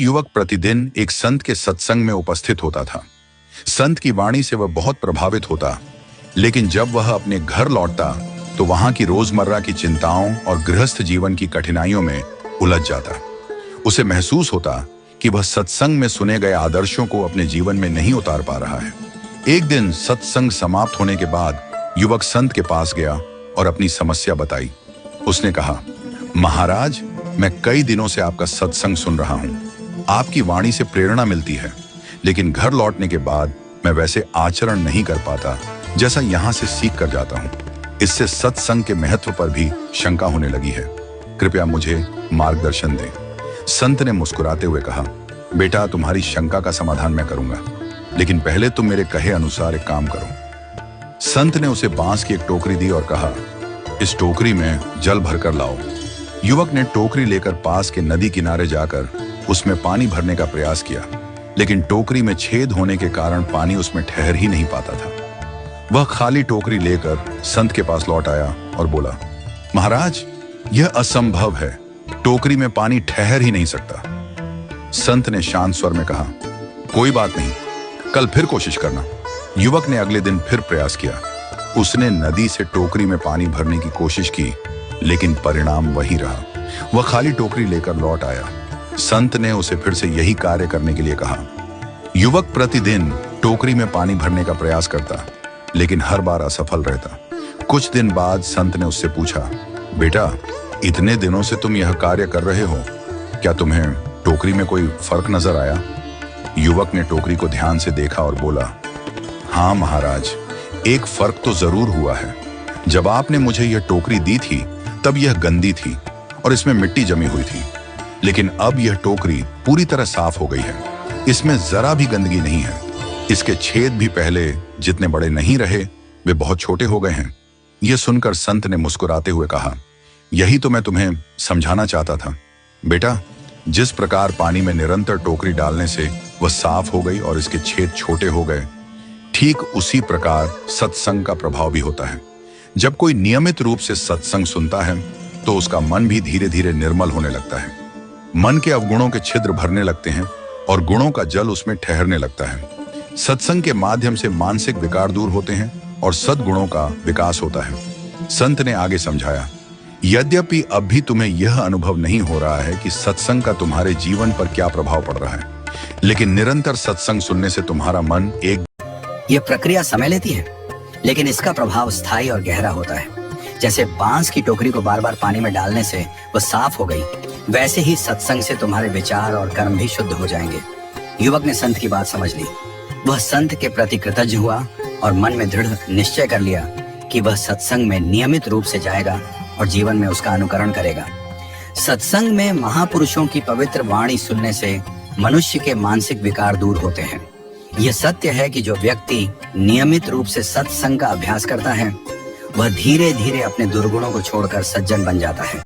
युवक प्रतिदिन एक संत के सत्संग में उपस्थित होता था। संत की वाणी से वह बहुत प्रभावित होता, लेकिन जब वह अपने घर लौटता तो वहां की रोजमर्रा की चिंताओं और गृहस्थ जीवन की कठिनाइयों में उलझ जाता। उसे महसूस होता कि वह सत्संग में सुने गए आदर्शों को अपने जीवन में नहीं उतार पा रहा है। एक दिन सत्संग समाप्त होने के बाद युवक संत के पास गया और अपनी समस्या बताई। उसने कहा, महाराज, मैं कई दिनों से आपका सत्संग सुन रहा हूँ। आपकी वाणी से प्रेरणा मिलती है, लेकिन घर लौटने के बाद मैं वैसे आचरण नहीं कर पाता जैसा यहाँ से सीख कर जाता हूँ। इससे सत्संग के महत्व पर भी शंका होने लगी है। कृपया मुझे मार्गदर्शन दें। संत ने मुस्कुराते हुए कहा, बेटा, तुम्हारी शंका का समाधान मैं करूंगा, लेकिन पहले तुम मेरे कहे अनुसार एक काम करो। संत ने उसे बांस की एक टोकरी दी और कहा, इस टोकरी में जल भरकर लाओ। युवक ने टोकरी लेकर पास के नदी किनारे जाकर उसमें पानी भरने का प्रयास किया, लेकिन टोकरी में छेद होने के कारण पानी उसमें ठहर ही नहीं पाता था। वह खाली टोकरी लेकर संत के पास लौट आया और बोला, महाराज, यह असंभव है, टोकरी में पानी ठहर ही नहीं सकता। संत ने शांत स्वर में कहा, कोई बात नहीं, कल फिर कोशिश करना। युवक ने अगले दिन फिर प्रयास किया। उसने नदी से टोकरी में पानी भरने की कोशिश की, लेकिन परिणाम वही रहा। वह खाली टोकरी लेकर लौट आया। संत ने उसे फिर से यही कार्य करने के लिए कहा। युवक प्रतिदिन टोकरी में पानी भरने का प्रयास करता, लेकिन हर बार असफल रहता। कुछ दिन बाद संत ने उससे पूछा, बेटा, इतने दिनों से तुम यह कार्य कर रहे हो, क्या तुम्हें टोकरी में कोई फर्क नजर आया? युवक ने टोकरी को ध्यान से देखा और बोला, हाँ महाराज, एक फर्क तो जरूर हुआ है। जब आपने मुझे यह टोकरी दी थी तब यह गंदी थी और इसमें मिट्टी जमी हुई थी, लेकिन अब यह टोकरी पूरी तरह साफ हो गई है। इसमें जरा भी गंदगी नहीं है। इसके छेद भी पहले जितने बड़े नहीं रहे, वे बहुत छोटे हो गए हैं। यह सुनकर संत ने मुस्कुराते हुए कहा, यही तो मैं तुम्हें समझाना चाहता था। बेटा, जिस प्रकार पानी में निरंतर टोकरी डालने से वह साफ हो गई और इसके छेद छोटे हो गए, ठीक उसी प्रकार सत्संग का प्रभाव भी होता है। जब कोई नियमित रूप से सत्संग सुनता है तो उसका मन भी धीरे धीरे निर्मल होने लगता है। मन के अवगुणों के छिद्र भरने लगते हैं और गुणों का जल उसमें ठहरने लगता है। सत्संग के माध्यम से मानसिक विकार दूर होते हैं और सद्गुणों का विकास होता है। संत ने आगे समझाया, यद्यपि अब भी तुम्हें यह अनुभव नहीं हो रहा है कि सत्संग का तुम्हारे जीवन पर क्या प्रभाव पड़ रहा है, लेकिन निरंतर सत्संग सुनने से तुम्हारा मन यह प्रक्रिया समय लेती है, लेकिन इसका प्रभाव स्थायी और गहरा होता है। जैसे बांस की टोकरी को बार बार पानी में डालने से वह साफ हो गई, वैसे ही सत्संग से तुम्हारे विचार और कर्म भी शुद्ध हो जाएंगे। युवक ने संत की बात समझ ली। वह संत के प्रति कृतज्ञ हुआ और मन में दृढ़ निश्चय कर लिया कि वह सत्संग में नियमित रूप से जाएगा और जीवन में उसका अनुकरण करेगा। सत्संग में महापुरुषों की पवित्र वाणी सुनने से मनुष्य के मानसिक विकार दूर होते हैं। यह सत्य है कि जो व्यक्ति नियमित रूप से सत्संग का अभ्यास करता है, वह धीरे धीरे अपने दुर्गुणों को छोड़कर सज्जन बन जाता है।